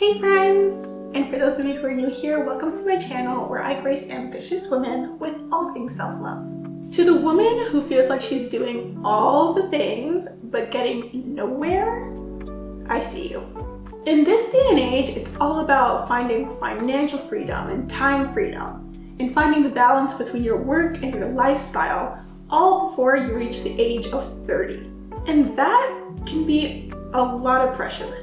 Hey friends! And for those of you who are new here, welcome to my channel where I grace ambitious women with all things self-love. To the woman who feels like she's doing all the things but getting nowhere, I see you. In this day and age, it's all about finding financial freedom and time freedom, and finding the balance between your work and your lifestyle, all before you reach the age of 30. And that can be a lot of pressure.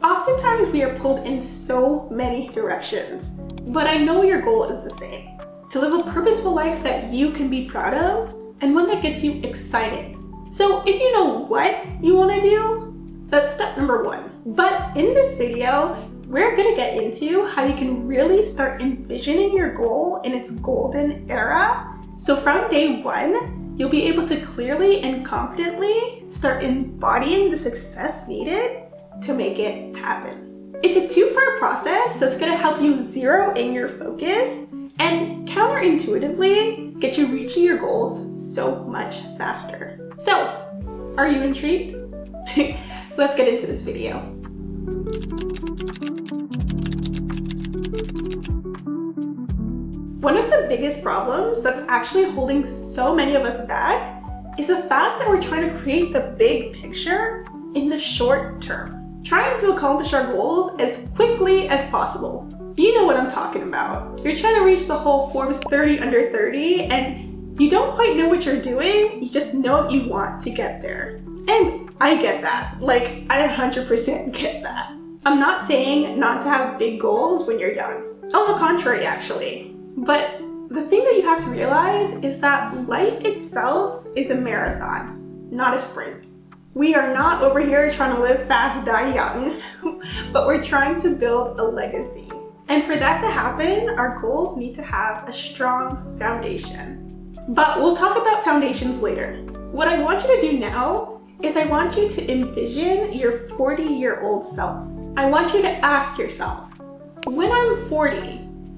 Oftentimes we are pulled in so many directions, but I know your goal is the same. To live a purposeful life that you can be proud of, and one that gets you excited. So if you know what you want to do, that's step number one. But in this video, we're going to get into how you can really start envisioning your goal in its golden era. So from day one, you'll be able to clearly and confidently start embodying the success needed to make it happen. It's a two-part process that's going to help you zero in your focus and counterintuitively get you reaching your goals so much faster. So, are you intrigued? Let's get into this video. One of the biggest problems that's actually holding so many of us back is the fact that we're trying to create the big picture in the short term. Trying to accomplish our goals as quickly as possible. You know what I'm talking about. You're trying to reach the whole Forbes 30 under 30 and you don't quite know what you're doing, you just know you want to get there. And I get that. Like, I 100% get that. I'm not saying not to have big goals when you're young. On the contrary, actually. But the thing that you have to realize is that life itself is a marathon, not a sprint. We are not over here trying to live fast, die young, but we're trying to build a legacy. And for that to happen, our goals need to have a strong foundation. But we'll talk about foundations later. What I want you to do now is I want you to envision your 40-year-old self. I want you to ask yourself, when I'm 40,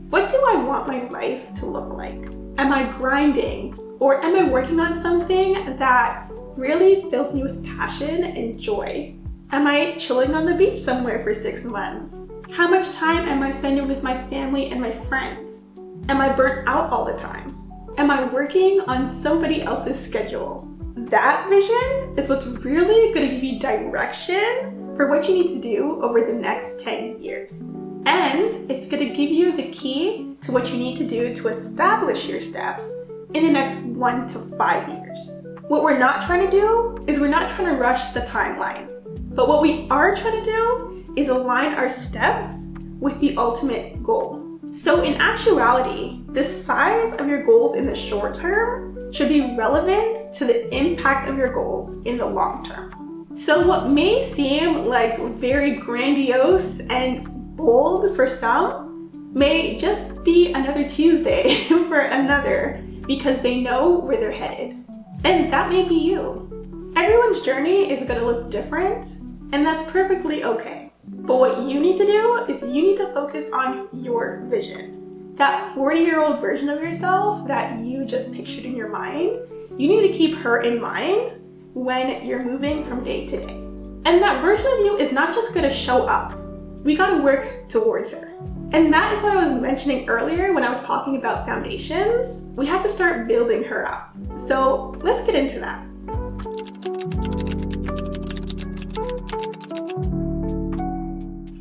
what do I want my life to look like? Am I grinding, or am I working on something that really fills me with passion and joy? Am I chilling on the beach somewhere for 6 months? How much time am I spending with my family and my friends? Am I burnt out all the time? Am I working on somebody else's schedule? That vision is what's really going to give you direction for what you need to do over the next 10 years. And it's going to give you the key to what you need to do to establish your steps in the next 1 to 5 years. What we're not trying to do is we're not trying to rush the timeline. But what we are trying to do is align our steps with the ultimate goal. So in actuality, the size of your goals in the short term should be relevant to the impact of your goals in the long term. So what may seem like very grandiose and bold for some may just be another Tuesday for another because they know where they're headed. And that may be you. Everyone's journey is going to look different, and that's perfectly okay. But what you need to do is you need to focus on your vision. That 40-year-old version of yourself that you just pictured in your mind, you need to keep her in mind when you're moving from day to day. And that version of you is not just going to show up. We got to work towards her. And that is what I was mentioning earlier when I was talking about foundations. We have to start building her up. So let's get into that.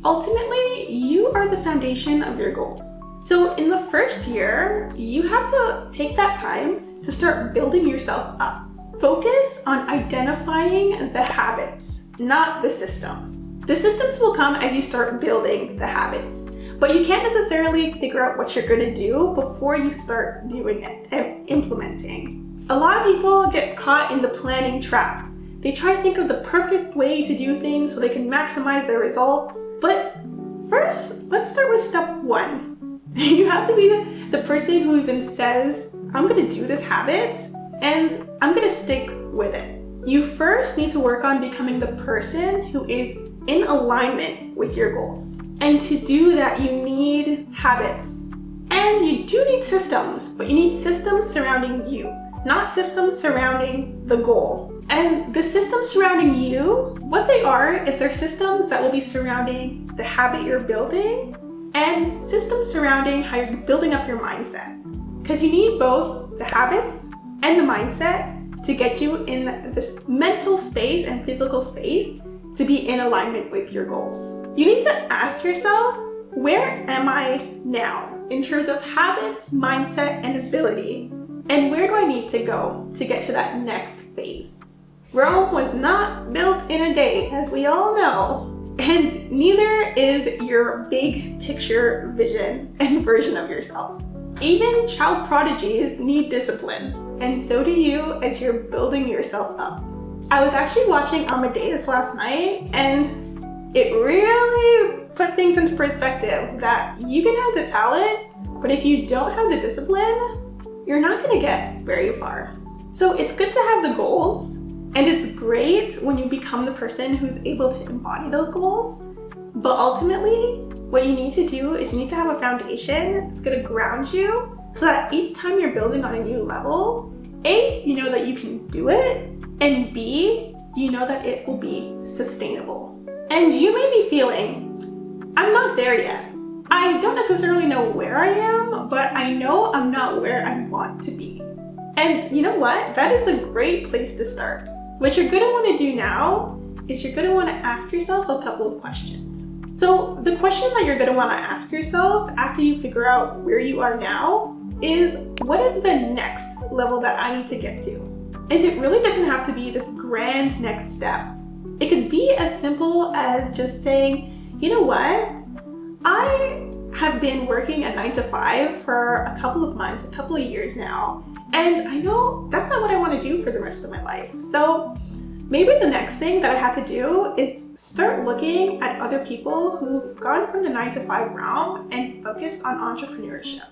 Ultimately, you are the foundation of your goals. So in the first year, you have to take that time to start building yourself up. Focus on identifying the habits, not the systems. The systems will come as you start building the habits. But you can't necessarily figure out what you're going to do before you start doing it and implementing. A lot of people get caught in the planning trap. They try to think of the perfect way to do things so they can maximize their results. But first, let's start with step one. You have to be the person who even says, I'm going to do this habit and I'm going to stick with it. You first need to work on becoming the person who is in alignment with your goals. And to do that, you need habits. And you do need systems, but you need systems surrounding you, not systems surrounding the goal. And the systems surrounding you, what they are is they're systems that will be surrounding the habit you're building and systems surrounding how you're building up your mindset. Because you need both the habits and the mindset to get you in this mental space and physical space to be in alignment with your goals. You need to ask yourself, where am I now in terms of habits, mindset, and ability? And where do I need to go to get to that next phase? Rome was not built in a day, as we all know, and neither is your big picture vision and version of yourself. Even child prodigies need discipline, and so do you as you're building yourself up. I was actually watching Amadeus last night, and it really put things into perspective that you can have the talent, but if you don't have the discipline, you're not gonna get very far. So it's good to have the goals, and it's great when you become the person who's able to embody those goals. But ultimately, what you need to do is you need to have a foundation that's gonna ground you so that each time you're building on a new level, A, you know that you can do it, and B, you know that it will be sustainable. And you may be feeling, I'm not there yet. I don't necessarily know where I am, but I know I'm not where I want to be. And you know what? That is a great place to start. What you're gonna wanna do now is you're gonna wanna ask yourself a couple of questions. So the question that you're gonna wanna ask yourself after you figure out where you are now is, what is the next level that I need to get to? And it really doesn't have to be this grand next step. It could be as simple as just saying, you know what? I have been working a 9 to 5 for a couple of months, a couple of years now, and I know that's not what I want to do for the rest of my life. So maybe the next thing that I have to do is start looking at other people who've gone from the 9 to 5 realm and focused on entrepreneurship.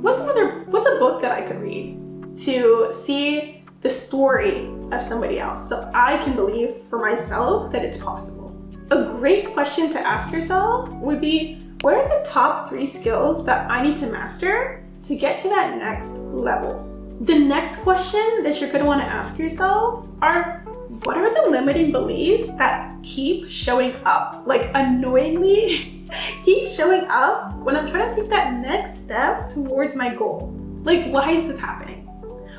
What's a book that I could read to see the story of somebody else so I can believe for myself that it's possible? A great question to ask yourself would be, what are the top 3 skills that I need to master to get to that next level? The next question that you're gonna wanna ask yourself are, what are the limiting beliefs that keep showing up, like annoyingly keep showing up when I'm trying to take that next step towards my goal? Like, why is this happening?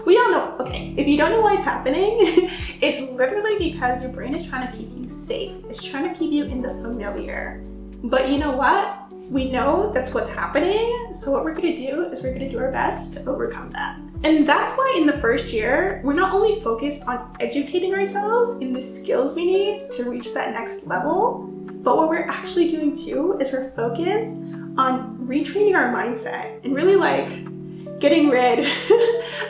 We all know, okay, if you don't know why it's happening, it's literally because your brain is trying to keep you safe. It's trying to keep you in the familiar. But you know what? We know that's what's happening. So what we're gonna do is we're gonna do our best to overcome that. And that's why in the first year, we're not only focused on educating ourselves in the skills we need to reach that next level, but what we're actually doing too is we're focused on retraining our mindset and really getting rid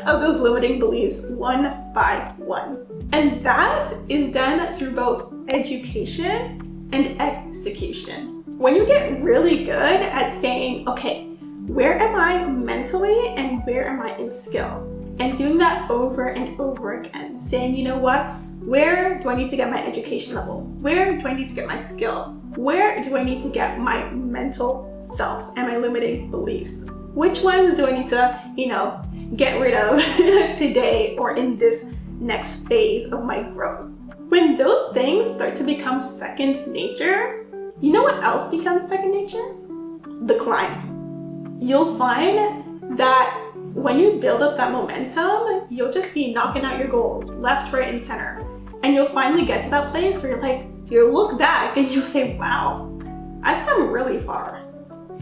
of those limiting beliefs one by one. And that is done through both education and execution. When you get really good at saying, okay, where am I mentally and where am I in skill? And doing that over and over again, saying, you know what? Where do I need to get my education level? Where do I need to get my skill? Where do I need to get my mental self and my limiting beliefs? Which ones do I need to, get rid of today or in this next phase of my growth? When those things start to become second nature, you know what else becomes second nature? The climb. You'll find that when you build up that momentum, you'll just be knocking out your goals left, right, and center. And you'll finally get to that place where you'll look back and you'll say, wow, I've come really far.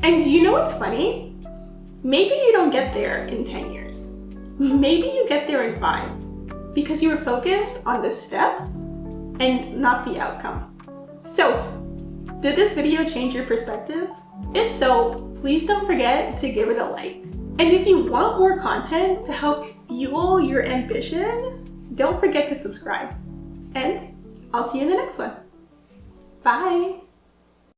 And you know what's funny? Maybe you don't get there in 10 years. Maybe you get there in 5 because you were focused on the steps and not the outcome. So, did this video change your perspective? If so, please don't forget to give it a like. And if you want more content to help fuel your ambition, don't forget to subscribe. And I'll see you in the next one. Bye.